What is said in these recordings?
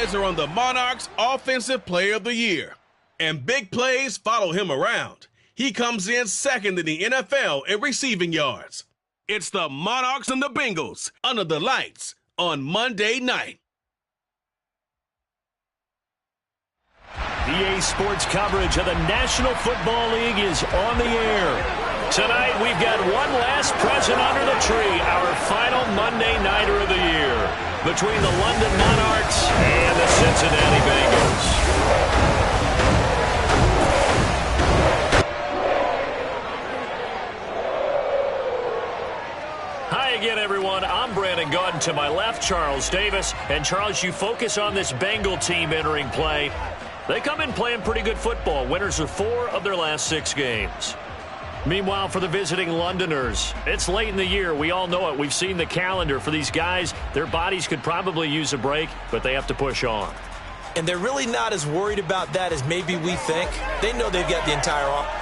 eyes are on the Monarchs' Offensive Player of the Year, and big plays follow him around. He comes in second in the NFL in receiving yards. It's the Monarchs and the Bengals under the lights on Monday night. EA Sports coverage of the National Football League is on the air. Tonight, we've got one last present under the tree, our final Monday Nighter of the year, between the London Monarchs and the Cincinnati Bengals. Hi again, everyone. I'm Brandon Gaudin. To my left, Charles Davis. And, Charles, you focus on this Bengal team entering play. They come in playing pretty good football. Winners of 4 of their last 6 games. Meanwhile, for the visiting Londoners, it's late in the year. We all know it. We've seen the calendar for these guys. Their bodies could probably use a break, but they have to push on. And they're really not as worried about that as maybe we think. They know they've got the entire off.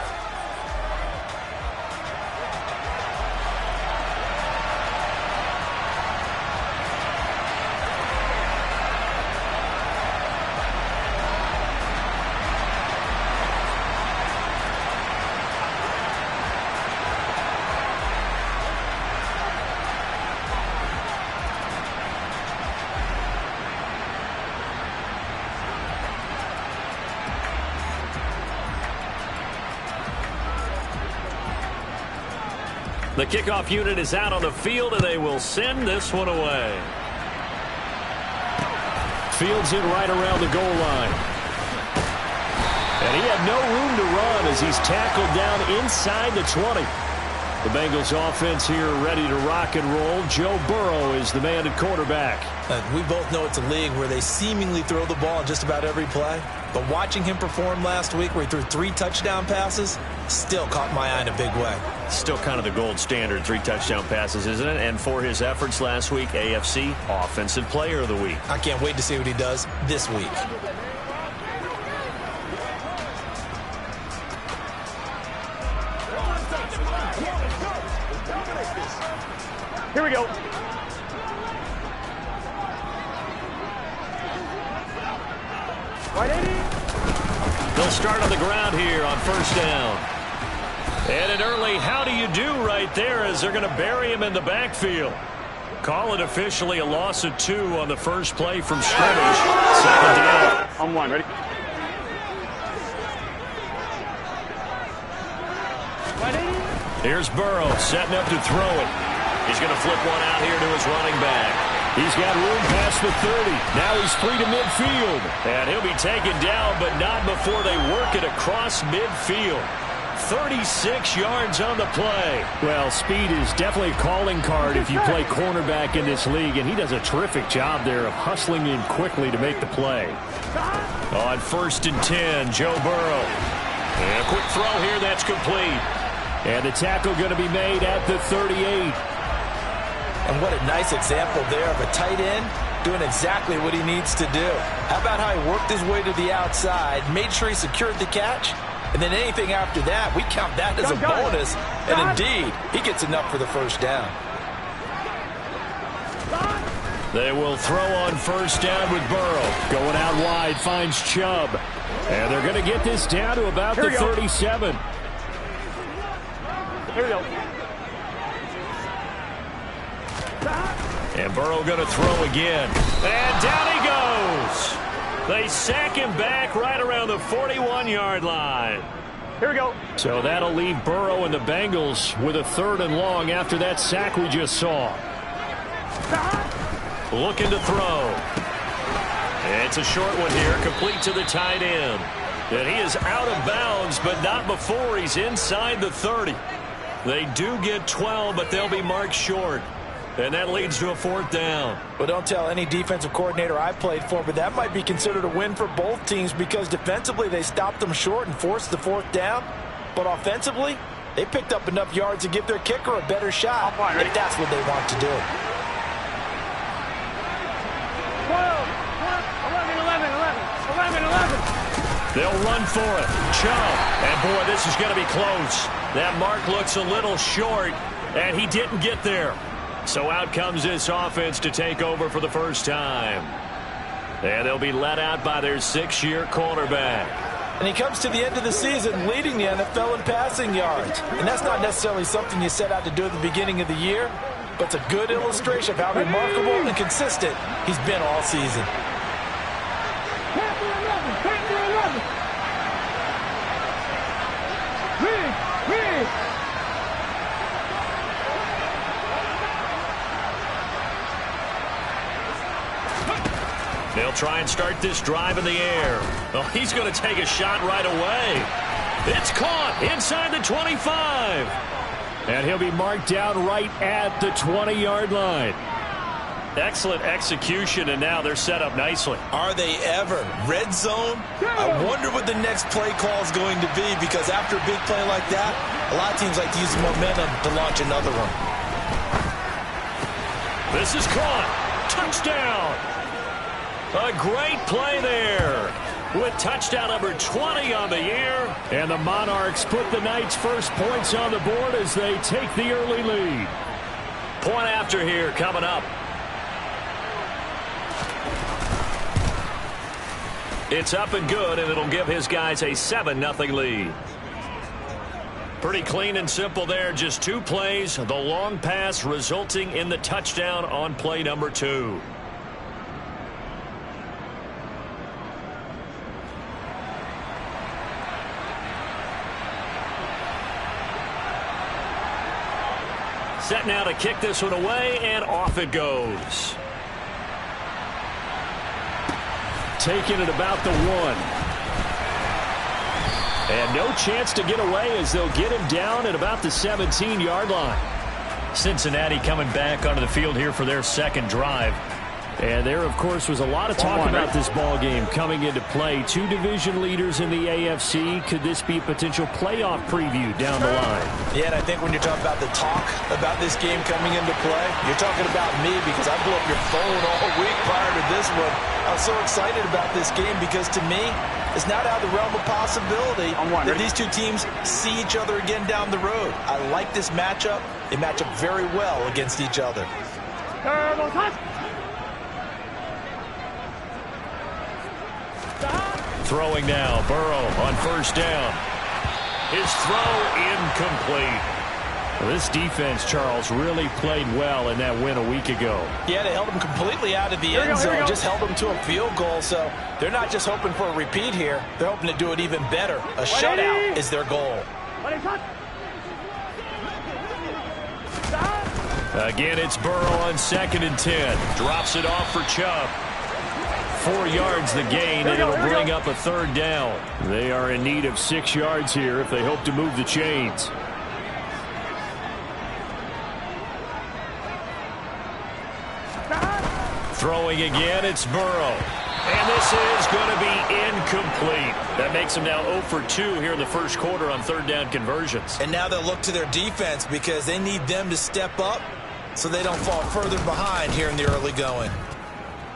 The kickoff unit is out on the field, and they will send this one away. Fields it right around the goal line. And he had no room to run as he's tackled down inside the 20. The Bengals offense here ready to rock and roll. Joe Burrow is the man at quarterback. We both know it's a league where they seemingly throw the ball just about every play. But watching him perform last week where he threw 3 touchdown passes still caught my eye in a big way. Still kind of the gold standard, 3 touchdown passes, isn't it? And for his efforts last week, AFC Offensive Player of the Week. I can't wait to see what he does this week. Here we go. They'll start on the ground here on first down. And an early how do you do right there as they're going to bury him in the backfield. Call it officially a loss of 2 on the first play from scrimmage. Second down. On 1, ready? Here's Burrow setting up to throw it. He's going to flip one out here to his running back. He's got room past the 30. Now he's free to midfield. And he'll be taken down, but not before they work it across midfield. 36 yards on the play. Well, speed is definitely a calling card if you play cornerback in this league, and he does a terrific job there of hustling in quickly to make the play. On first and 10, Joe Burrow. And a quick throw here that's complete. And the tackle going to be made at the 38. And what a nice example there of a tight end doing exactly what he needs to do. How about how he worked his way to the outside, made sure he secured the catch, and then anything after that, we count that as a bonus. And indeed, he gets enough for the first down. They will throw on first down with Burrow. Going out wide, finds Chubb. And they're going to get this down to about the 37. Here we go. And Burrow going to throw again. And down he goes. They sack him back right around the 41-yard line. Here we go. So that'll leave Burrow and the Bengals with a 3rd and long after that sack we just saw. Looking to throw. It's a short one here, complete to the tight end. And he is out of bounds, but not before he's inside the 30. They do get 12, but they'll be marked short. And that leads to a 4th down. Well, don't tell any defensive coordinator I played for, but that might be considered a win for both teams because defensively they stopped them short and forced the 4th down. But offensively, they picked up enough yards to give their kicker a better shot if that's what they want to do. 11. They'll run for it. Chubb. And, boy, this is going to be close. That mark looks a little short, and he didn't get there. So out comes this offense to take over for the first time. And they'll be let out by their 6-year cornerback. And he comes to the end of the season leading the NFL in passing yards. And that's not necessarily something you set out to do at the beginning of the year, but it's a good illustration of how remarkable and consistent he's been all season. They'll try and start this drive in the air. Oh, he's going to take a shot right away. It's caught inside the 25. And he'll be marked down right at the 20-yard line. Excellent execution, and now they're set up nicely. Are they ever? Red zone? I wonder what the next play call is going to be, because after a big play like that, a lot of teams like to use the momentum to launch another one. This is caught. Touchdown. A great play there with touchdown number 20 on the year. And the Monarchs put the Knights' first points on the board as they take the early lead. Point after here coming up. It's up and good, and it'll give his guys a 7-0 lead. Pretty clean and simple there. Just 2 plays. The long pass resulting in the touchdown on play number 2. Set now to kick this one away, and off it goes. Taking it about the 1. And no chance to get away as they'll get him down at about the 17-yard line. Cincinnati coming back onto the field here for their second drive. And there, of course, was a lot of talk about this ball game coming into play. 2 division leaders in the AFC. Could this be a potential playoff preview down the line? Yeah, and I think when you're talking about the talk about this game coming into play, you're talking about me, because I blew up your phone all week prior to this one. I was so excited about this game because, to me, it's not out of the realm of possibility that these 2 teams see each other again down the road. I like this matchup. They match up very well against each other. Throwing now, Burrow on first down. His throw incomplete. This defense, Charles, really played well in that win a week ago. Yeah, they held him completely out of the end zone, just held him to a field goal. So they're not just hoping for a repeat here. They're hoping to do it even better. A shutout is their goal. Again, it's Burrow on 2nd and 10. Drops it off for Chubb. 4 yards the gain, and it'll bring up a 3rd down. They are in need of 6 yards here if they hope to move the chains. Throwing again, it's Burrow. And this is going to be incomplete. That makes them now 0 for 2 here in the first quarter on 3rd down conversions. And now they'll look to their defense because they need them to step up so they don't fall further behind here in the early going.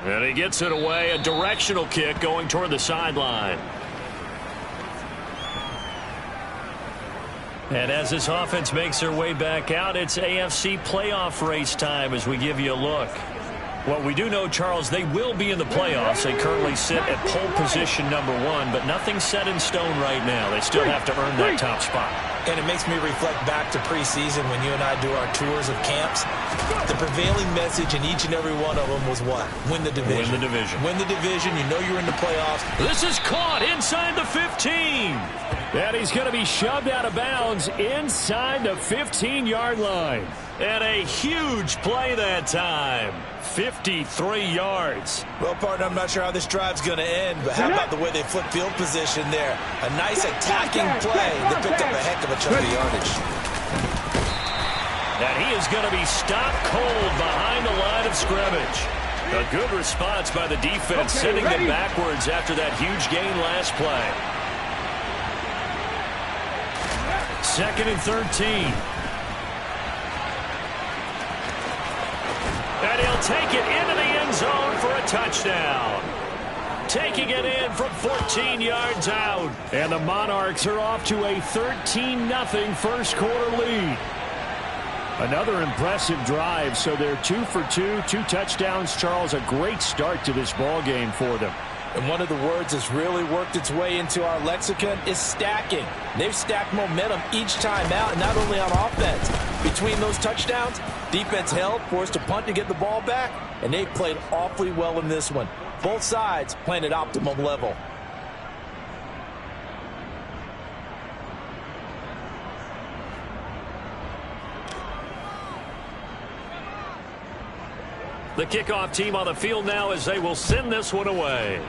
And he gets it away, a directional kick going toward the sideline. And as this offense makes their way back out, it's AFC playoff race time as we give you a look. Well, we do know, Charles, they will be in the playoffs. They currently sit at pole position number 1, but nothing's set in stone right now. They still have to earn that top spot. And it makes me reflect back to preseason when you and I do our tours of camps. The prevailing message in each and every one of them was what? Win the division. Win the division. Win the division. You know you're in the playoffs. This is caught inside the 15. And he's going to be shoved out of bounds inside the 15-yard line. And a huge play that time. 53 yards. Well, partner, I'm not sure how this drive's going to end, but how about the way they flip field position there? A nice attacking play that picked up a heck of a chunk of yardage. And he is going to be stopped cold behind the line of scrimmage. A good response by the defense, sending them backwards after that huge gain last play. 2nd and 13. And he'll take it into the end zone for a touchdown. Taking it in from 14 yards out. And the Monarchs are off to a 13-0 first quarter lead. Another impressive drive, so they're 2 for 2, 2 touchdowns. Charles, a great start to this ball game for them. And one of the words that's really worked its way into our lexicon is stacking. They've stacked momentum each time out, and not only on offense. Between those touchdowns, defense held, forced a punt to get the ball back, and they played awfully well in this one. Both sides playing at optimum level. The kickoff team on the field now as they will send this one away.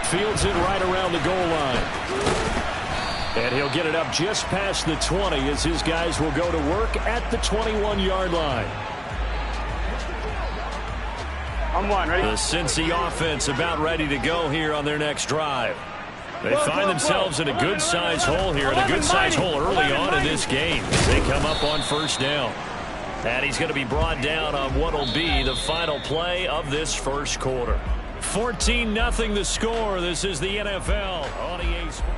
Fields it right around the goal line. And he'll get it up just past the 20 as his guys will go to work at the 21-yard line. I'm one, ready? The Cincy offense about ready to go here on their next drive. They find themselves in a good-sized hole here, and a good-sized hole early on in this game. They come up on first down. And he's going to be brought down on what will be the final play of this first quarter. 14-0 the score. This is the NFL on EA Sports.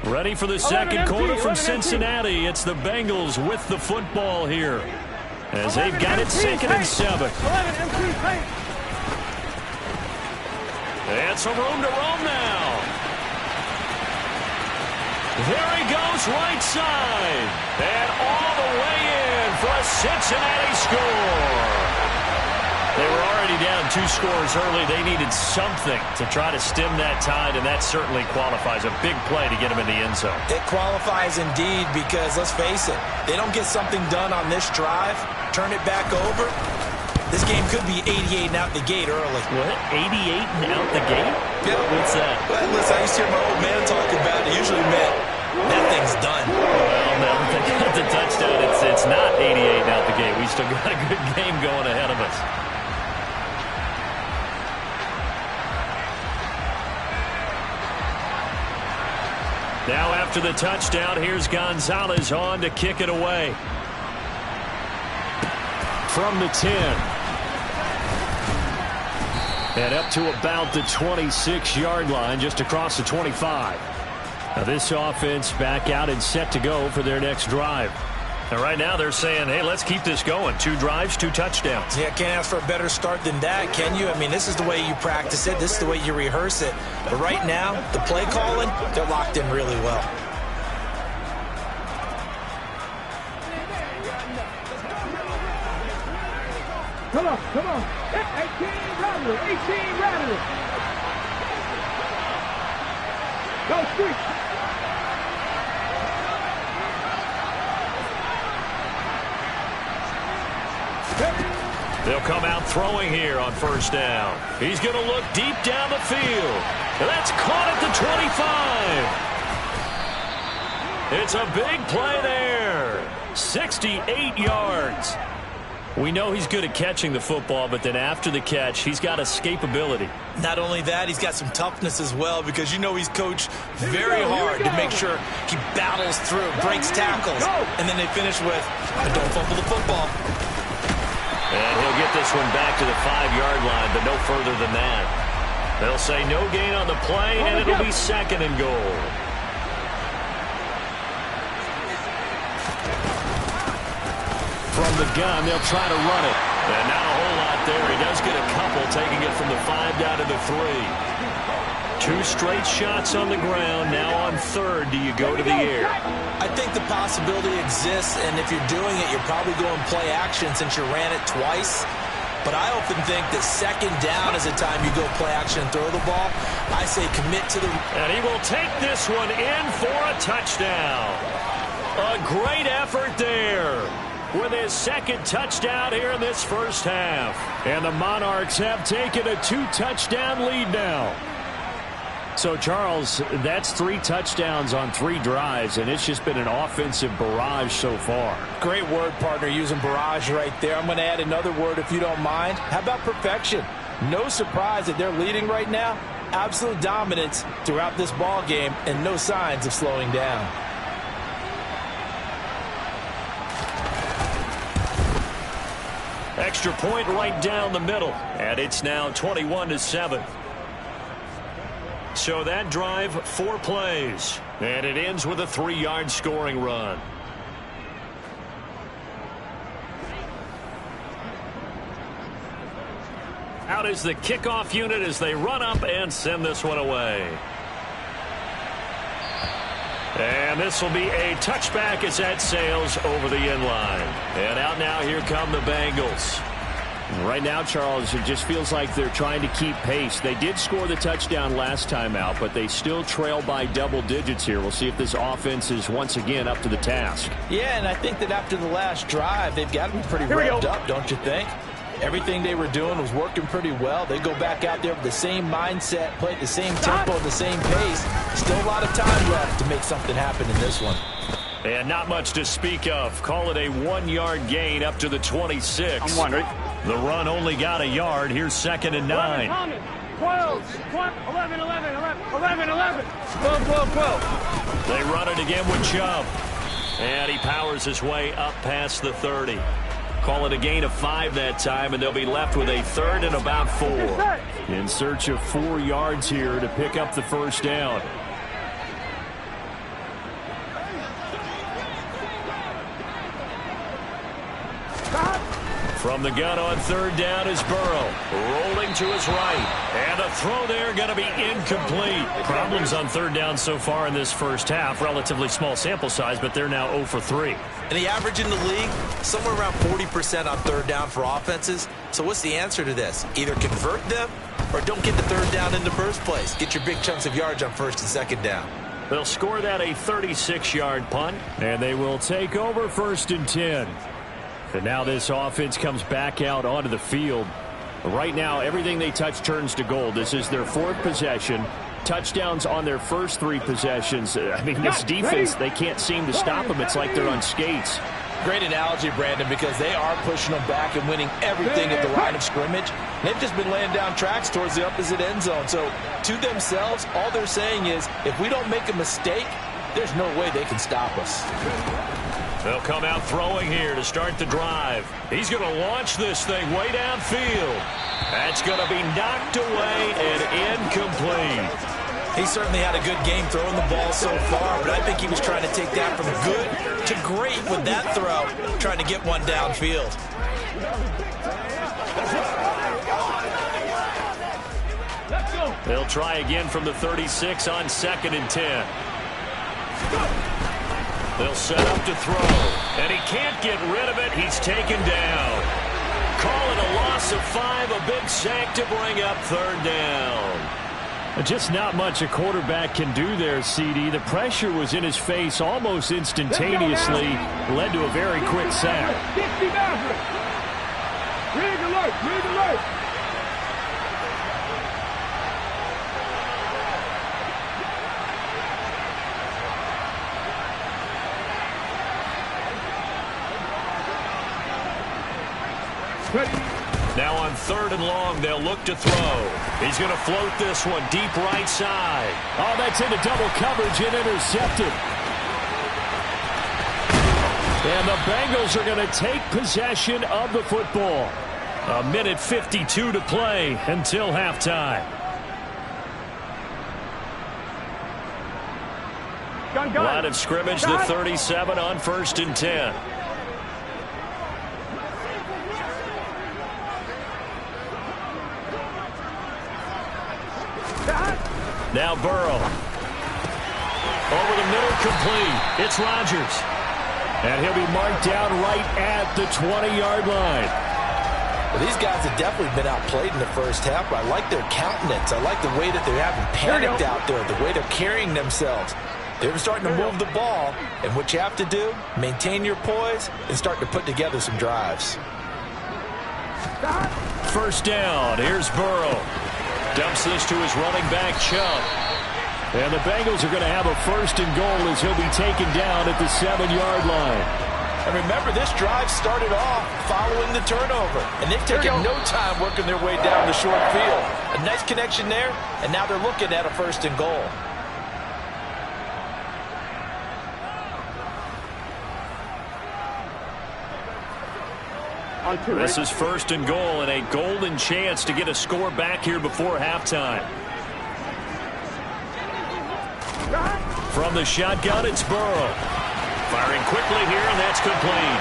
Ready for the second quarter from Cincinnati. It's the Bengals with the football here as they've got it 2nd and 7. And some room to roam now. There he goes, right side. And all the way in for a Cincinnati score. They were already down 2 scores early. They needed something to try to stem that tide, and that certainly qualifies. A big play to get them in the end zone. It qualifies indeed because, let's face it, they don't get something done on this drive, turn it back over, this game could be 88 and out the gate early. What? 88 and out the gate? Yeah. What's that? Well, listen, I used to hear my old man talk about it. Usually meant that thing's done. Well, now that they got the touchdown, it's not 88 and out the gate. We still got a good game going ahead of us. Now after the touchdown, here's Gonzalez on to kick it away. From the 10. And up to about the 26-yard line, just across the 25. Now this offense back out and set to go for their next drive. And right now they're saying, hey, let's keep this going. 2 drives, 2 touchdowns. Yeah, can't ask for a better start than that, can you? I mean, this is the way you practice it. This is the way you rehearse it. But right now, the play calling, they're locked in really well. Come on, come on. 18 rattle, 18 rattle. Go street. They'll come out throwing here on first down. He's going to look deep down the field. That's caught at the 25. It's a big play there. 68 yards. We know he's good at catching the football, but then after the catch, he's got escapability. Not only that, he's got some toughness as well because you know he's coached very hard to make sure he battles through, breaks tackles, and then they finish with, don't fumble the football. And he'll get this one back to the 5-yard line, but no further than that. They'll say no gain on the play, and it'll be 2nd and goal. From the gun, they'll try to run it. And not a whole lot there. He does get a couple, taking it from the 5 down to the 3. 2 straight shots on the ground. Now on 3rd, do you go to the air? I think the possibility exists, and if you're doing it, you're probably going play action since you ran it twice. But I often think that 2nd down is the time you go play action and throw the ball. I say commit to the... And he will take this one in for a touchdown. A great effort there with his 2nd touchdown here in this first half. And the Monarchs have taken a 2-touchdown lead now. So, Charles, that's 3 touchdowns on 3 drives, and it's just been an offensive barrage so far. Great word, partner, using barrage right there. I'm going to add another word if you don't mind. How about perfection? No surprise that they're leading right now. Absolute dominance throughout this ball game and no signs of slowing down. Extra point right down the middle, and it's now 21-7. So that drive, 4 plays, and it ends with a 3-yard scoring run. Out is the kickoff unit as they run up and send this one away. And this will be a touchback as that sails over the end line. And out now, here come the Bengals. Right now, Charles, it just feels like they're trying to keep pace. They did score the touchdown last time out, but they still trail by double digits here. We'll see if this offense is once again up to the task. Yeah, and I think that after the last drive, they've got to be pretty revved up, don't you think? Everything they were doing was working pretty well. They go back out there with the same mindset, play at the same tempo, the same pace. Still a lot of time left to make something happen in this one. And not much to speak of. Call it a 1-yard gain up to the 26. I'm wondering. The run only got a yard. Here's 2nd and 9. 12, 11, 11, 11, 11, 12, 12, 12. They run it again with Chubb. And he powers his way up past the 30. Call it a gain of 5 that time, and they'll be left with a 3rd and about 4. In search of 4 yards here to pick up the first down. From the gun on 3rd down is Burrow. Rolling to his right. And a throw there going to be incomplete. Problems on 3rd down so far in this first half. Relatively small sample size, but they're now 0 for 3. And the average in the league, somewhere around 40% on 3rd down for offenses. So what's the answer to this? Either convert them or don't get the 3rd down in the first place. Get your big chunks of yards on 1st and 2nd down. They'll score that a 36-yard punt. And they will take over 1st and 10. And now this offense comes back out onto the field. Right now, everything they touch turns to gold. This is their 4th possession. Touchdowns on their first 3 possessions. I mean, this defense, they can't seem to stop them. It's like they're on skates. Great analogy, Brandon, because they are pushing them back and winning everything at the line of scrimmage. They've just been laying down tracks towards the opposite end zone. So to themselves, all they're saying is, if we don't make a mistake, there's no way they can stop us. They'll come out throwing here to start the drive. He's going to launch this thing way downfield. That's going to be knocked away and incomplete. He certainly had a good game throwing the ball so far, but I think he was trying to take that from good to great with that throw, trying to get one downfield. They'll try again from the 36 on 2nd and 10. They'll set up to throw, and he can't get rid of it. He's taken down. Call it a loss of 5, a big sack to bring up 3rd down. Just not much a quarterback can do there, CD. The pressure was in his face almost instantaneously, led to a very quick sack. 60 Maverick. Rig alert, rig alert. Now on 3rd and long, they'll look to throw. He's going to float this one deep right side. Oh, that's into double coverage and intercepted. And the Bengals are going to take possession of the football. 1:52 to play until halftime. Line of scrimmage, the 37 on 1st and 10. Now Burrow. Over the middle, complete. It's Rodgers. And he'll be marked down right at the 20-yard line. Well, these guys have definitely been outplayed in the first half, but I like their countenance. I like the way that they're having panicked out there, the way they're carrying themselves. They're starting to move the ball, and what you have to do, maintain your poise and start to put together some drives. 1st down. Here's Burrow. Dumps this to his running back, Chubb. And the Bengals are going to have a 1st and goal as he'll be taken down at the 7-yard line. And remember, this drive started off following the turnover, and they've taken no time working their way down the short field. A nice connection there, and now they're looking at a 1st and goal. This is 1st and goal and a golden chance to get a score back here before halftime. From the shotgun, it's Burrow. Firing quickly here, and that's complete.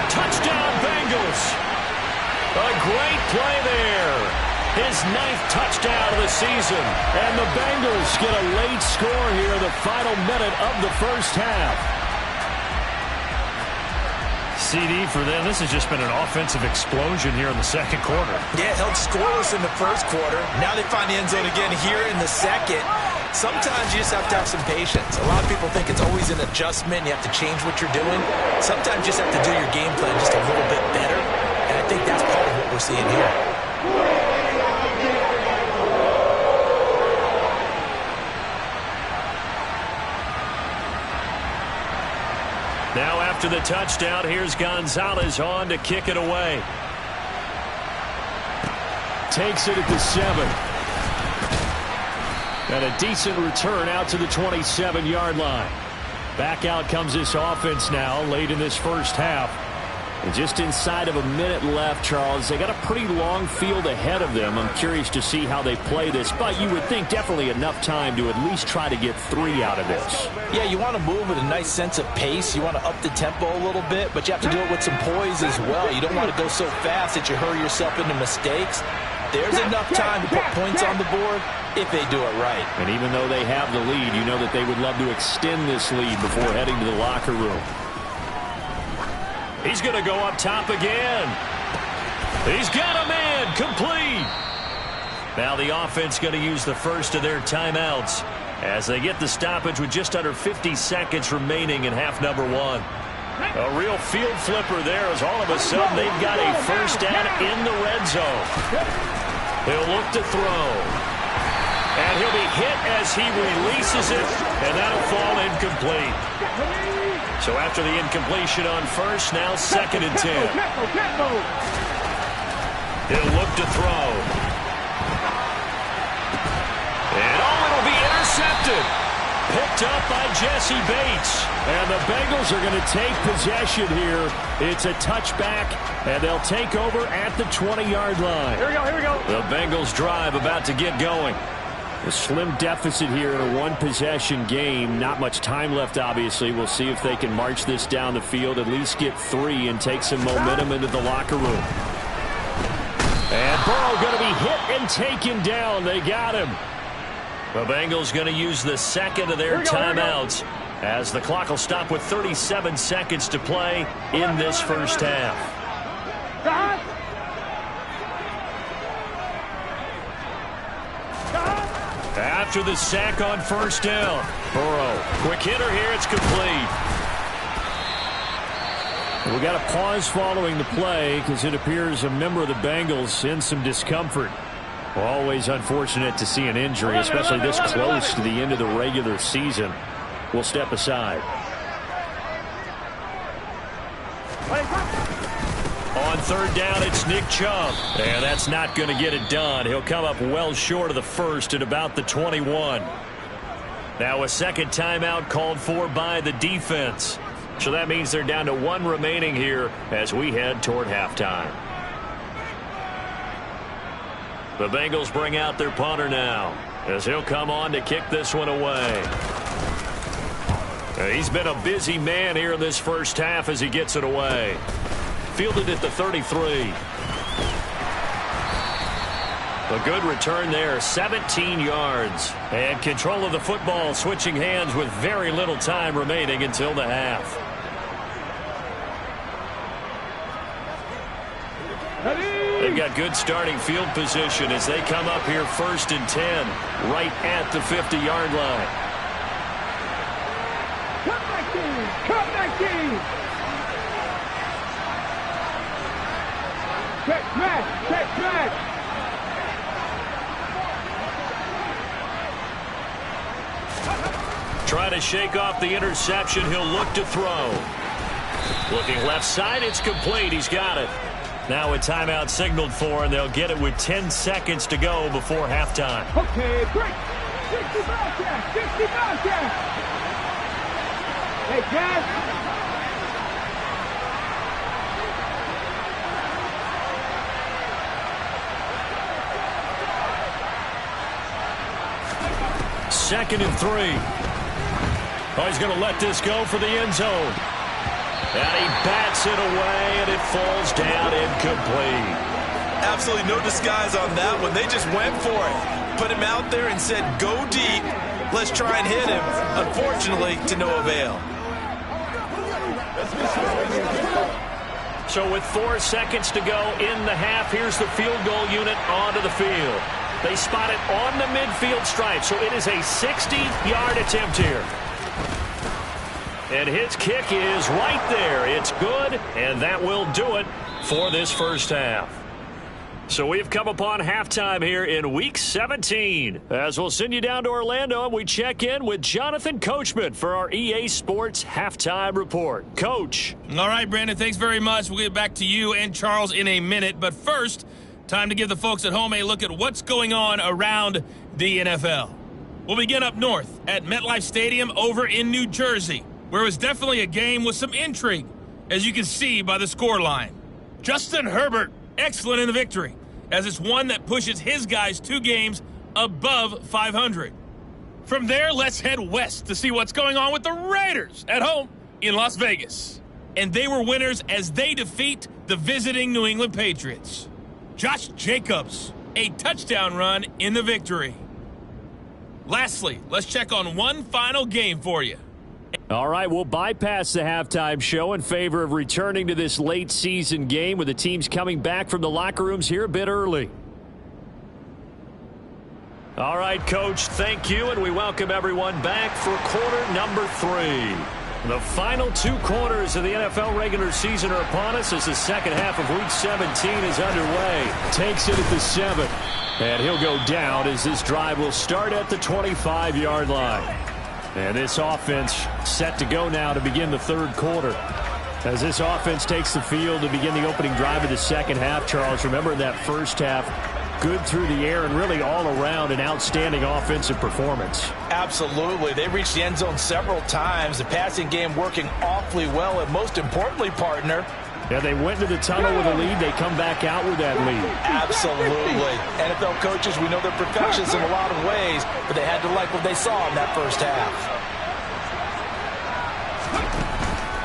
Touchdown, Bengals. A great play there. his 9th touchdown of the season. And the Bengals get a late score here in the final minute of the first half. CD for them, this has just been an offensive explosion here in the second quarter. Yeah, held scoreless in the first quarter. Now they find the end zone again here in the second. Sometimes you just have to have some patience. A lot of people think it's always an adjustment. You have to change what you're doing. Sometimes you just have to do your game plan just a little bit better. And I think that's part of what we're seeing here. Now after the touchdown, here's Gonzalez on to kick it away. Takes it at the 7. And a decent return out to the 27-yard line. Back out comes this offense now late in this first half. And just inside of a minute left, Charles, they got a pretty long field ahead of them. I'm curious to see how they play this, but you would think definitely enough time to at least try to get 3 out of this. Yeah, you want to move with a nice sense of pace. You want to up the tempo a little bit, but you have to do it with some poise as well. You don't want to go so fast that you hurry yourself into mistakes. There's enough time to put points on the board if they do it right. And even though they have the lead, you know that they would love to extend this lead before heading to the locker room. He's going to go up top again. He's got a man complete. Now the offense going to use the first of their timeouts as they get the stoppage with just under 50 seconds remaining in half number 1. A real field flipper there as all of a sudden they've got a first down in the red zone. He'll look to throw. And he'll be hit as he releases it, and that'll fall incomplete. So after the incompletion on first, now 2nd and 10. He'll look to throw. And it'll be intercepted. Picked up by Jesse Bates. And the Bengals are going to take possession here. It's a touchback, and they'll take over at the 20-yard line. Here we go. The Bengals drive about to get going. A slim deficit here in a one-possession game. Not much time left, obviously. We'll see if they can march this down the field, at least get 3 and take some momentum into the locker room. And Burrow going to be hit and taken down. They got him. The Bengals going to use the second of their timeouts as the clock will stop with 37 seconds to play in this first half. After the sack on first down, Burrow, quick hitter here, it's complete. We got a pause following the play because it appears a member of the Bengals in some discomfort. Always unfortunate to see an injury, especially this close to the end of the regular season. We'll step aside. On third down, it's Nick Chubb. And that's not going to get it done. He'll come up well short of the first at about the 21. Now a second timeout called for by the defense. So that means they're down to 1 remaining here as we head toward halftime. The Bengals bring out their punter now as he'll come on to kick this one away. He's been a busy man here in this first half as he gets it away. Fielded at the 33. A good return there, 17 yards. And control of the football, switching hands with very little time remaining until the half. They've got good starting field position as they come up here 1st and 10, right at the 50-yard line. Cut back in. Check back. Trying to shake off the interception. He'll look to throw. Looking left side. It's complete. He's got it. Now a timeout signaled for, and they'll get it with 10 seconds to go before halftime. Okay, break. 60 Bobcat. Hey, guys. Second and 3. Oh, he's going to let this go for the end zone. And he bats it away, and it falls down incomplete. Absolutely no disguise on that one. They just went for it. Put him out there and said, go deep. Let's try and hit him. Unfortunately, to no avail. So with 4 seconds to go in the half, here's the field goal unit onto the field. They spot it on the midfield stripe, so it is a 60-yard attempt here. And his kick is right there. It's good, and that will do it for this first half. So we've come upon halftime here in Week 17. As we'll send you down to Orlando, and we check in with Jonathan Coachman for our EA Sports Halftime Report. Coach. All right, Brandon, thanks very much. We'll get back to you and Charles in a minute. But first, time to give the folks at home a look at what's going on around the NFL. We'll begin up north at MetLife Stadium over in New Jersey, where it was definitely a game with some intrigue, as you can see by the scoreline. Justin Herbert, excellent in the victory, as it's one that pushes his guys 2 games above 500. From there, let's head west to see what's going on with the Raiders at home in Las Vegas. And they were winners as they defeat the visiting New England Patriots. Josh Jacobs, a touchdown run in the victory. Lastly, let's check on one final game for you. All right, we'll bypass the halftime show in favor of returning to this late season game with the teams coming back from the locker rooms here a bit early. All right, Coach, thank you, and we welcome everyone back for quarter number 3. The final 2 quarters of the NFL regular season are upon us as the second half of Week 17 is underway. Takes it at the 7, and he'll go down as this drive will start at the 25-yard line. And this offense set to go now to begin the third quarter. As this offense takes the field to begin the opening drive of the second half, Charles, remember that first half, good through the air and really all around an outstanding offensive performance. Absolutely. They reached the end zone several times. The passing game working awfully well, and most importantly, partner, yeah, they went to the tunnel with a lead. They come back out with that lead. Absolutely. NFL coaches, we know they're perfectionists in a lot of ways, but they had to like what they saw in that first half.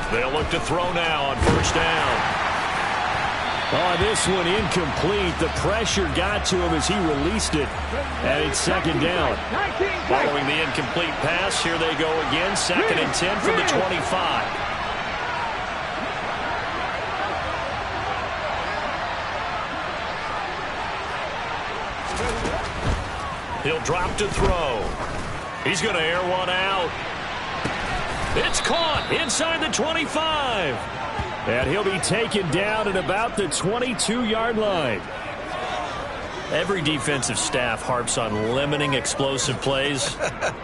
They'll look to throw now on first down. Oh, this one incomplete. The pressure got to him as he released it, and it's second down. Following the incomplete pass, here they go again. 2nd and 10 from the 25. He'll drop to throw. He's going to air one out. It's caught inside the 25. And he'll be taken down at about the 22-yard line. Every defensive staff harps on limiting explosive plays.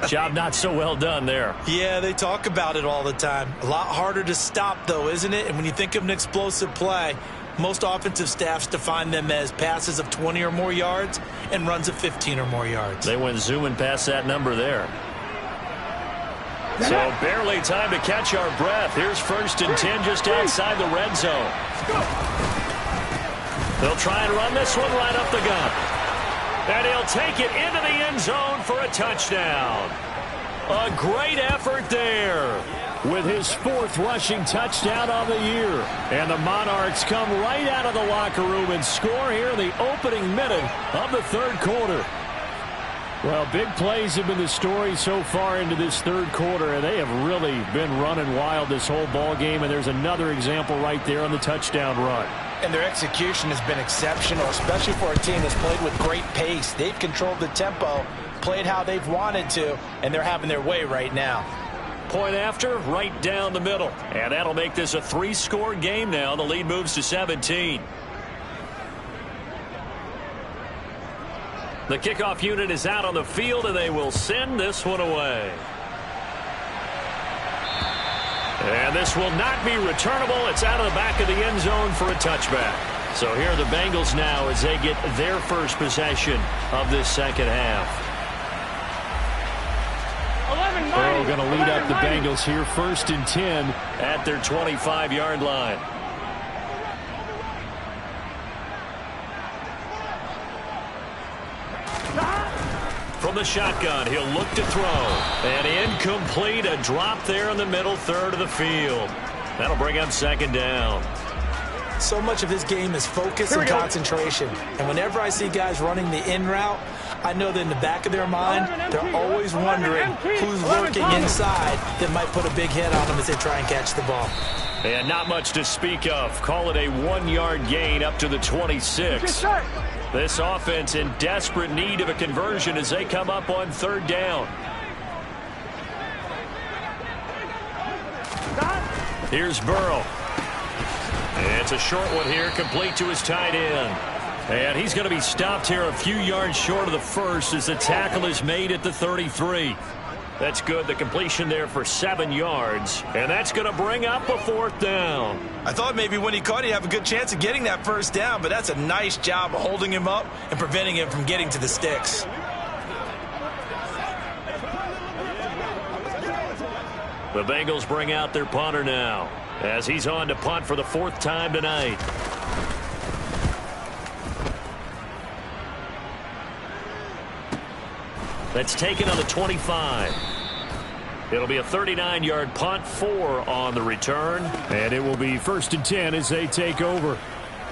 Job not so well done there. Yeah, they talk about it all the time. A lot harder to stop, though, isn't it? And when you think of an explosive play, most offensive staffs define them as passes of 20 or more yards and runs of 15 or more yards. They went zooming past that number there. So barely time to catch our breath. Here's 1st and 10 just outside the red zone. They'll try and run this one right up the gut. And he'll take it into the end zone for a touchdown. A great effort there with his 4th rushing touchdown on the year. And the Monarchs come right out of the locker room and score here in the opening minute of the third quarter. Well, big plays have been the story so far into this third quarter, and they have really been running wild this whole ball game, and there's another example right there on the touchdown run. And their execution has been exceptional, especially for a team that's played with great pace. They've controlled the tempo, played how they've wanted to, and they're having their way right now. Point after, right down the middle. And that'll make this a 3-score game now. The lead moves to 17. The kickoff unit is out on the field, and they will send this one away. And this will not be returnable. It's out of the back of the end zone for a touchback. So here are the Bengals now as they get their first possession of this second half. Burrow going to lead up the Bengals here, 1st and 10 at their 25-yard line. From the shotgun, he'll look to throw. And incomplete, a drop there in the middle third of the field. That'll bring up second down. So much of his game is focus and concentration. And whenever I see guys running the in route, I know that in the back of their mind, they're always wondering who's lurking inside that might put a big hit on them as they try and catch the ball. And not much to speak of. Call it a 1-yard gain up to the 26. This offense in desperate need of a conversion as they come up on 3rd down. Here's Burrow. It's a short one here, complete to his tight end. And he's going to be stopped here a few yards short of the first as the tackle is made at the 33. That's good. The completion there for 7 yards. And that's going to bring up a 4th down. I thought maybe when he caught it, he'd have a good chance of getting that 1st down, but that's a nice job of holding him up and preventing him from getting to the sticks. The Bengals bring out their punter now as he's on to punt for the 4th time tonight. That's taken on the 25. It'll be a 39-yard punt, 4 on the return. And it will be 1st and 10 as they take over.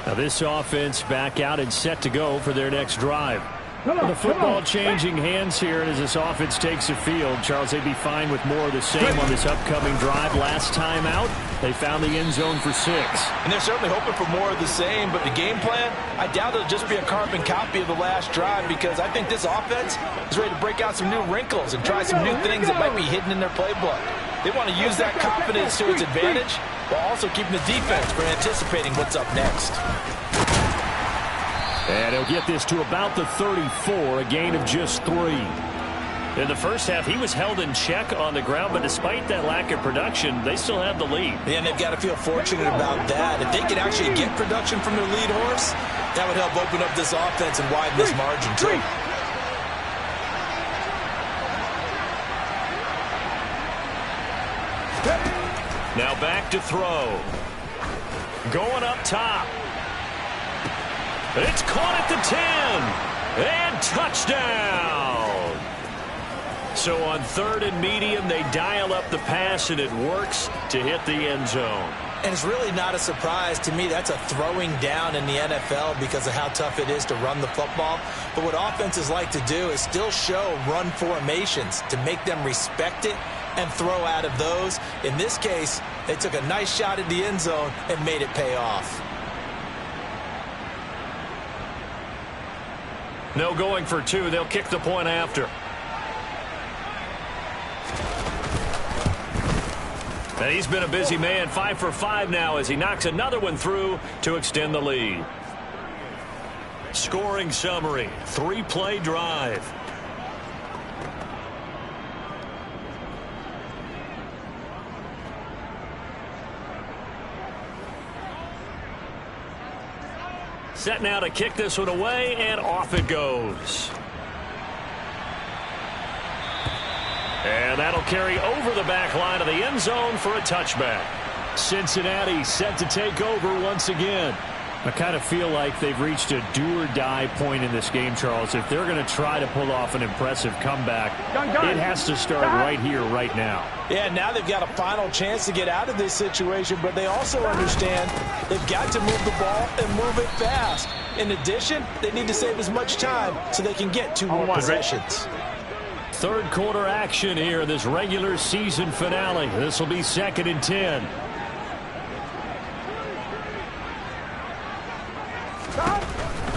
Now this offense back out and set to go for their next drive. The football changing hands here as this offense takes the field. Charles, they'd be fine with more of the same on this upcoming drive. Last time out, they found the end zone for 6. And they're certainly hoping for more of the same, but the game plan, I doubt it'll just be a carbon copy of the last drive because I think this offense is ready to break out some new wrinkles and try some new things that might be hidden in their playbook. They want to use that confidence to its advantage while also keeping the defense from anticipating what's up next. And he'll get this to about the 34, a gain of just 3. In the first half, he was held in check on the ground, but despite that lack of production, they still have the lead. Yeah, and they've got to feel fortunate about that. If they can actually get production from their lead horse, that would help open up this offense and widen this margin, too. Now back to throw. Going up top. It's caught at the 10. And touchdown. So on 3rd and medium, they dial up the pass, and it works to hit the end zone. And it's really not a surprise to me. That's a throwing down in the NFL because of how tough it is to run the football. But what offenses like to do is still show run formations to make them respect it and throw out of those. In this case, they took a nice shot at the end zone and made it pay off. No going for 2. They'll kick the point after. And he's been a busy man, 5 for 5 now as he knocks another one through to extend the lead. Scoring summary, 3-play drive. Set now to kick this one away, and off it goes. And that'll carry over the back line of the end zone for a touchback. Cincinnati set to take over once again. I kind of feel like they've reached a do-or-die point in this game, Charles. If they're going to try to pull off an impressive comeback, it has to start right here, right now. Yeah, now they've got a final chance to get out of this situation, but they also understand they've got to move the ball and move it fast. In addition, they need to save as much time so they can get 2 more possessions. 3rd quarter action here in this regular season finale. This will be 2nd and 10.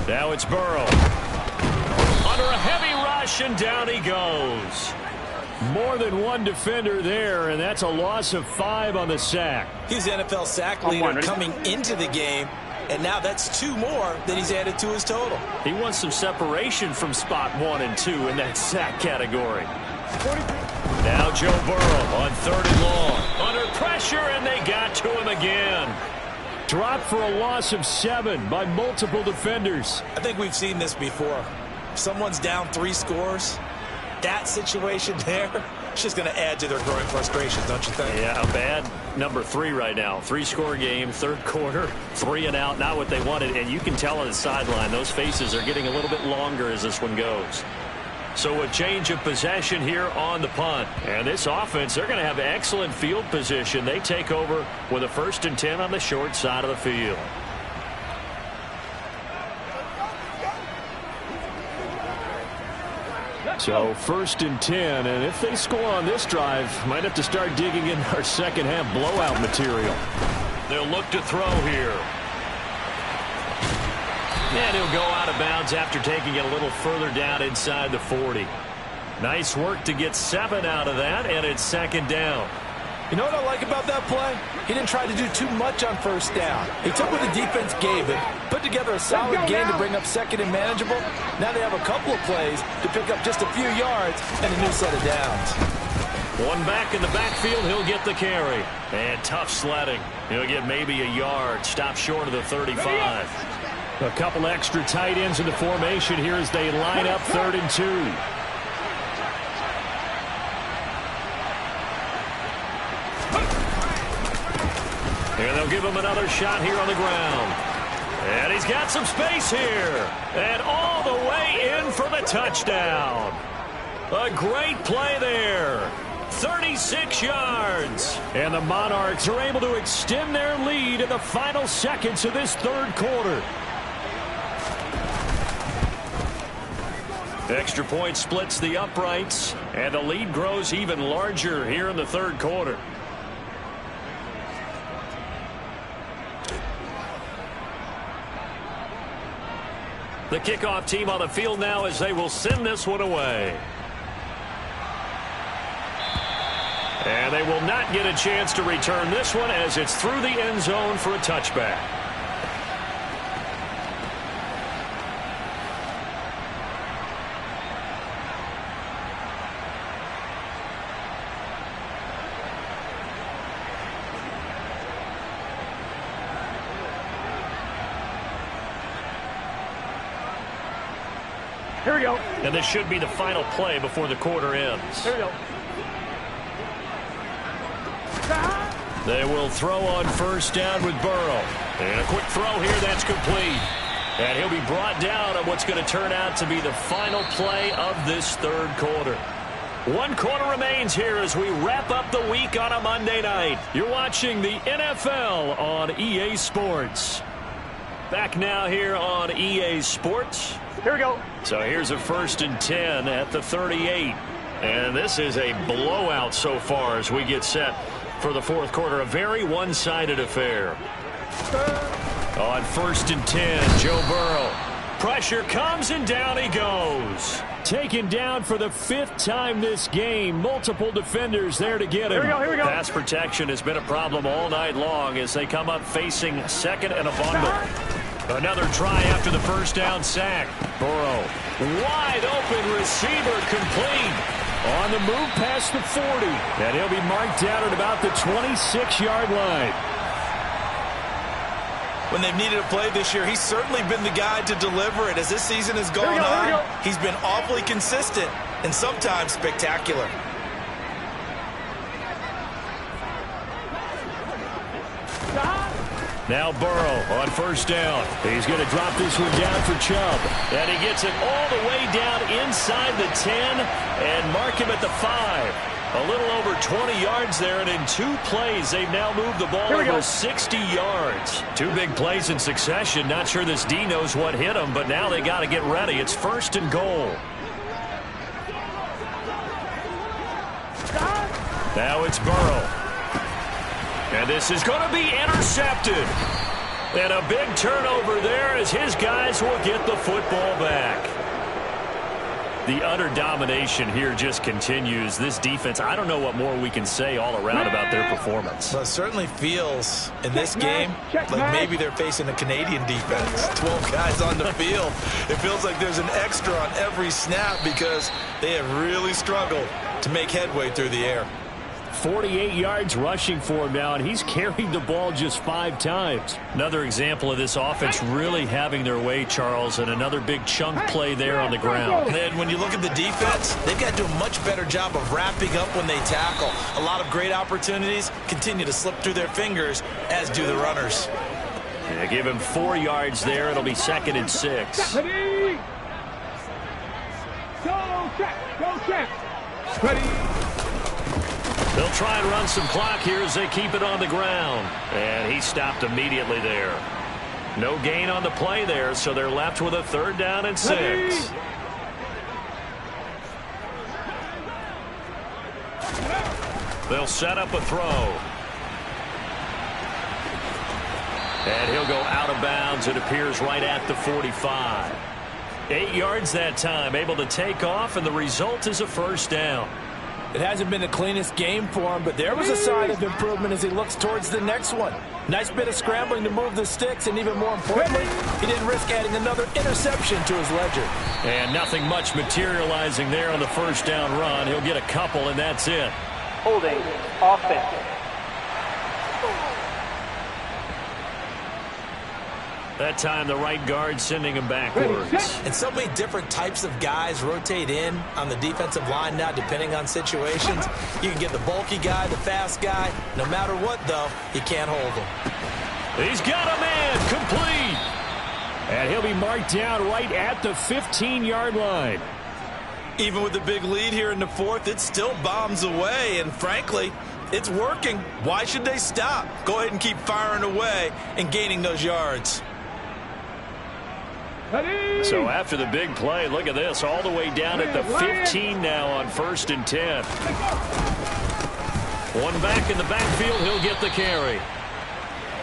Now it's Burrow. Under a heavy rush, and down he goes. More than one defender there, and that's a loss of 5 on the sack. He's the NFL sack leader coming into the game, and now that's 2 more that he's added to his total. He wants some separation from spot 1 and 2 in that sack category. Now Joe Burrow on 3rd and long. Under pressure, and they got to him again. Dropped for a loss of 7 by multiple defenders. I think we've seen this before. If someone's down 3 scores, that situation there, it's just going to add to their growing frustration, don't you think? Yeah, a bad number 3 right now. 3-score game, 3rd quarter, 3 and out, not what they wanted. And you can tell on the sideline, those faces are getting a little bit longer as this one goes. So a change of possession here on the punt. And this offense, they're going to have excellent field position. They take over with a 1st and 10 on the short side of the field. So 1st and 10, and if they score on this drive, might have to start digging in our second half blowout material. They'll look to throw here. And he'll go out of bounds after taking it a little further down inside the 40. Nice work to get 7 out of that, and it's 2nd down. You know what I like about that play? He didn't try to do too much on 1st down. He took what the defense gave him, put together a solid game to bring up 2nd and manageable. Now they have a couple of plays to pick up just a few yards and a new set of downs. One back in the backfield, he'll get the carry. And tough sledding. He'll get maybe a yard, stop short of the 35. A couple extra tight ends in the formation here as they line up 3rd and 2. And they'll give him another shot here on the ground. And he's got some space here. And all the way in for the touchdown. A great play there. 36 yards. And the Monarchs are able to extend their lead in the final seconds of this 3rd quarter. Extra point splits the uprights. And the lead grows even larger here in the 3rd quarter. The kickoff team on the field now as they will send this one away. And they will not get a chance to return this one as it's through the end zone for a touchback. Here we go. And this should be the final play before the quarter ends. Here we go. They will throw on 1st down with Burrow. And a quick throw here that's complete. And he'll be brought down on what's going to turn out to be the final play of this 3rd quarter. 1 quarter remains here as we wrap up the week on a Monday night. You're watching the NFL on EA Sports. Back now here on EA Sports. Here we go. So here's a 1st and 10 at the 38. And this is a blowout so far as we get set for the 4th quarter. A very one-sided affair. On 1st and 10, Joe Burrow. Pressure comes and down he goes. Taken down for the 5th time this game. Multiple defenders there to get him. Here we go. Pass protection has been a problem all night long as they come up facing 2nd and a bundle. Another try after the 1st down sack. Burrow, wide open receiver complete. On the move past the 40. And he'll be marked down at about the 26-yard line. When they've needed a play this year, he's certainly been the guy to deliver it. As this season has gone on, he's been awfully consistent and sometimes spectacular. Now Burrow on 1st down. He's going to drop this one down for Chubb. And he gets it all the way down inside the 10 and mark him at the 5. A little over 20 yards there, and in 2 plays, they've now moved the ball over 60 yards. 2 big plays in succession. Not sure this D knows what hit him, but now they got to get ready. It's 1st and goal. Now it's Burrow. And this is going to be intercepted. And a big turnover there as his guys will get the football back. The utter domination here just continues. This defense, I don't know what more we can say all around about their performance. Well, it certainly feels in this game like maybe they're facing a Canadian defense. 12 guys on the field. It feels like there's an extra on every snap because they have really struggled to make headway through the air. 48 yards rushing for him now, and he's carried the ball just 5 times. Another example of this offense really having their way, Charles, and another big chunk play there on the ground. And then when you look at the defense, they've got to do a much better job of wrapping up when they tackle. A lot of great opportunities continue to slip through their fingers, as do the runners. They give him 4 yards there. It'll be 2nd and 6. Ready. Go check. Ready. They'll try and run some clock here as they keep it on the ground. And he stopped immediately there. No gain on the play there, so they're left with a 3rd down and 6. They'll set up a throw. And he'll go out of bounds. It appears right at the 45. 8 yards that time, able to take off, and the result is a first down. It hasn't been the cleanest game for him, but there was a sign of improvement as he looks towards the next one. Nice bit of scrambling to move the sticks, and even more importantly, he didn't risk adding another interception to his ledger. And nothing much materializing there on the first down run. He'll get a couple, and that's it. Holding offense. That time, the right guard sending him backwards. And so many different types of guys rotate in on the defensive line now, depending on situations. You can get the bulky guy, the fast guy. No matter what, though, he can't hold him. He's got a man, complete. And he'll be marked down right at the 15-yard line. Even with the big lead here in the fourth, it still bombs away, and frankly, it's working. Why should they stop? Go ahead and keep firing away and gaining those yards. So after the big play, look at this, all the way down at the 15 now on 1st and 10. One back in the backfield, he'll get the carry.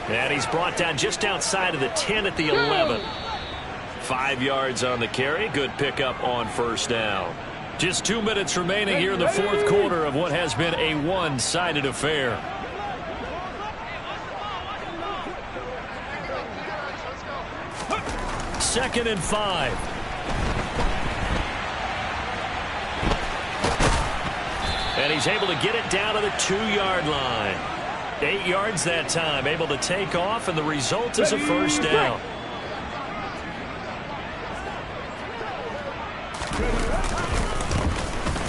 And he's brought down just outside of the 10 at the 11. 5 yards on the carry, good pickup on first down. Just 2 minutes remaining here in the fourth quarter of what has been a one-sided affair. Second and 5. And he's able to get it down to the 2-yard line. 8 yards that time, able to take off, and the result is a first down.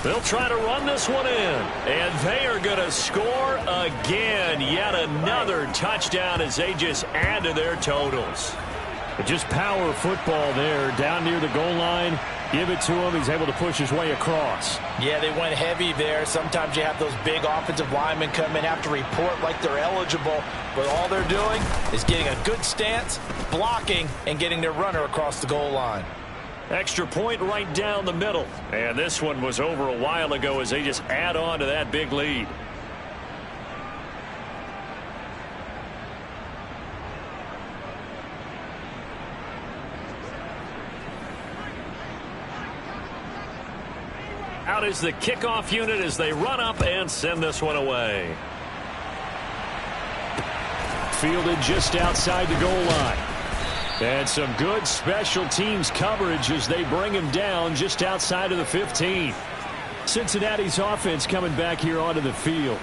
They'll try to run this one in, and they are going to score again. Yet another touchdown as they just add to their totals. Just power football there, down near the goal line. Give it to him. He's able to push his way across. Yeah, they went heavy there. Sometimes you have those big offensive linemen come in, have to report like they're eligible. But all they're doing is getting a good stance, blocking, and getting their runner across the goal line. Extra point right down the middle. And this one was over a while ago as they just add on to that big lead. Out is the kickoff unit as they run up and send this one away. Fielded just outside the goal line. And some good special teams coverage as they bring him down just outside of the 15. Cincinnati's offense coming back here onto the field.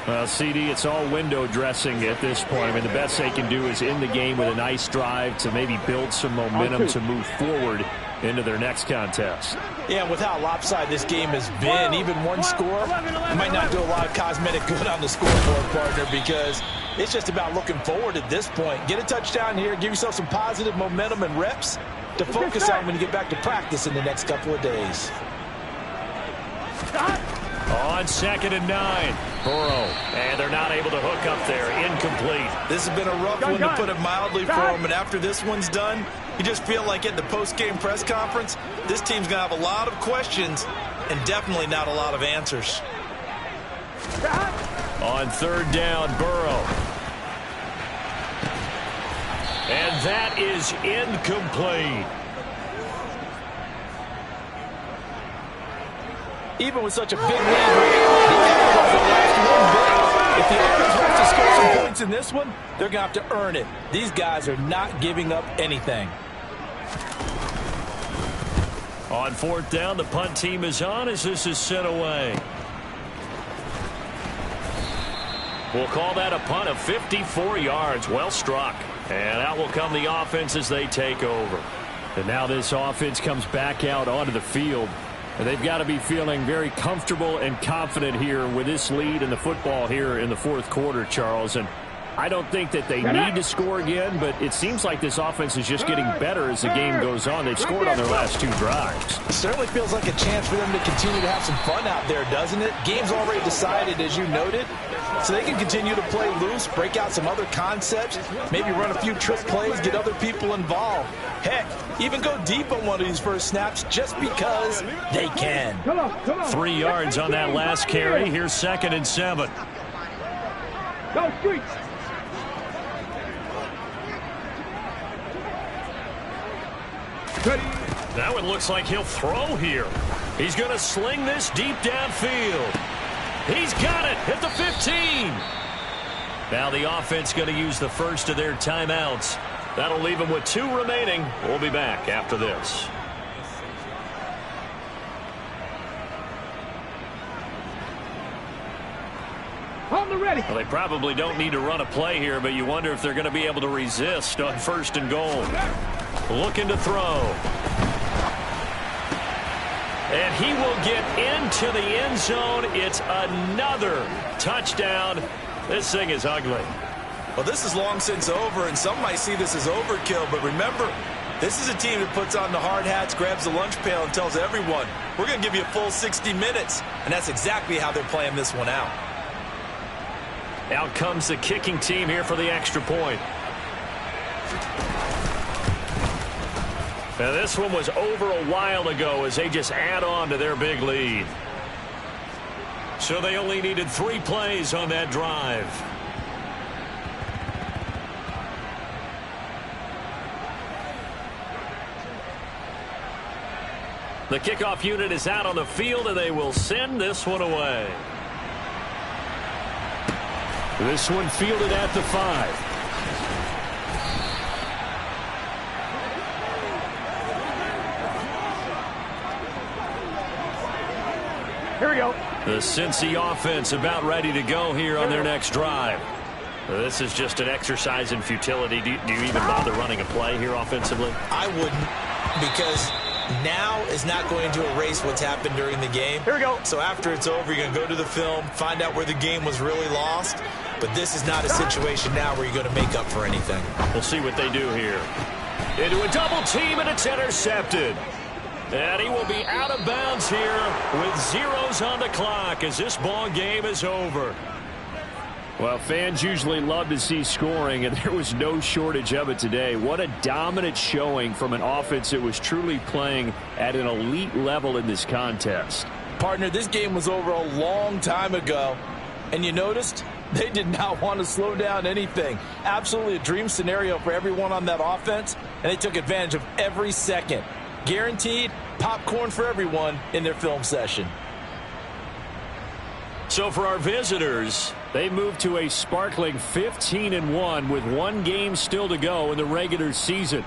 Well, CD, it's all window dressing at this point. I mean, the best they can do is in the game with a nice drive to maybe build some momentum to move forward into their next contest. Yeah, with how lopsided this game has been, even one score might not do a lot of cosmetic good on the scoreboard, partner, because it's just about looking forward at this point. Get a touchdown here, give yourself some positive momentum and reps to focus on when you get back to practice in the next couple of days. On 2nd and 9, Burrow, and they're not able to hook up there. Incomplete. This has been a rough one, to put it mildly, for him, and after this one's done, you just feel like at the post-game press conference, this team's going to have a lot of questions and definitely not a lot of answers. On 3rd down, Burrow. And that is incomplete. Even with such a big lead, the effort doesn't last one bit. If the offense wants to score some points in this one, they're going to have to earn it. These guys are not giving up anything. On 4th down, the punt team is on as this is sent away. We'll call that a punt of 54 yards. Well struck. And out will come the offense as they take over. And now this offense comes back out onto the field. And they've got to be feeling very comfortable and confident here with this lead in the football here in the fourth quarter, Charles. And I don't think that they need to score again, but it seems like this offense is just getting better as the game goes on. They've scored on their last 2 drives. It certainly feels like a chance for them to continue to have some fun out there, doesn't it? Game's already decided, as you noted, so they can continue to play loose, break out some other concepts, maybe run a few trick plays, get other people involved. Heck, even go deep on one of these first snaps just because they can. 3 yards on that last carry. Here's 2nd and 7. Go streets. Now it looks like he'll throw here. He's going to sling this deep downfield. He's got it at the 15. Now the offense going to use the first of their timeouts. That'll leave them with 2 remaining. We'll be back after this. On the ready. Well, they probably don't need to run a play here, but you wonder if they're going to be able to resist on 1st and goal. Looking to throw. And he will get into the end zone. It's another touchdown. This thing is ugly. Well, this is long since over, and some might see this as overkill, but remember, this is a team that puts on the hard hats, grabs the lunch pail, and tells everyone, we're going to give you a full 60 minutes, and that's exactly how they're playing this one out. Out comes the kicking team here for the extra point. Now, this one was over a while ago as they just add on to their big lead. So they only needed 3 plays on that drive. The kickoff unit is out on the field, and they will send this one away. This one fielded at the 5. Here we go. The Cincy offense about ready to go here on their next drive. This is just an exercise in futility. Do you even bother running a play here offensively? I wouldn't, because now is not going to erase what's happened during the game. Here we go. So after it's over, you're going to go to the film, find out where the game was really lost. But this is not a situation now where you're going to make up for anything. We'll see what they do here. Into a double team, and it's intercepted. And he will be out of bounds here with 0s on the clock as this ball game is over. Well, fans usually love to see scoring, and there was no shortage of it today. What a dominant showing from an offense that was truly playing at an elite level in this contest. Partner, this game was over a long time ago, and you noticed they did not want to slow down anything. Absolutely a dream scenario for everyone on that offense, and they took advantage of every second. Guaranteed popcorn for everyone in their film session. So for our visitors, they moved to a sparkling 15-1 with 1 game still to go in the regular season.